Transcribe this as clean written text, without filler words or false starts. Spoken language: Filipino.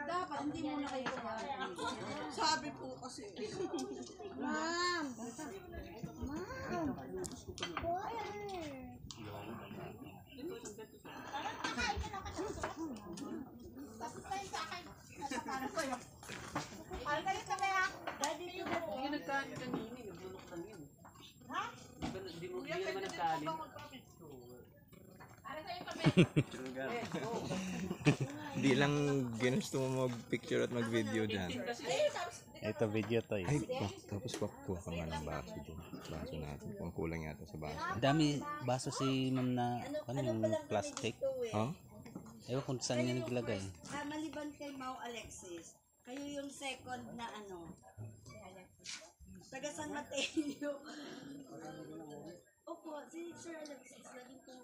Dapat hindi mo na kayo Sabi po kasi. Ma'am! Ma'am! Tapos tayo sa akin. Paano ko yun? Paano kayo sa kaya? Daddy ko na po. Hindi nagkain kanina, nagbulok lang yun. Ha? Hindi naman nagkain. Para sa'yo kami. Hindi lang ginusto mo mag-picture at mag-video dyan. Ito video to eh. Ay, tapos pakuha ka nga ng baso dyan. Baso natin. Kung kulang yata sa baso. Dami baso si ma'am na ano yung plastic. Oh? Ewan kung saan niya naglagay. Maliban kay Mau Alexis, kayo yung second na ano. Taga San Mateo. Opo, si Sir Alexis, laging po.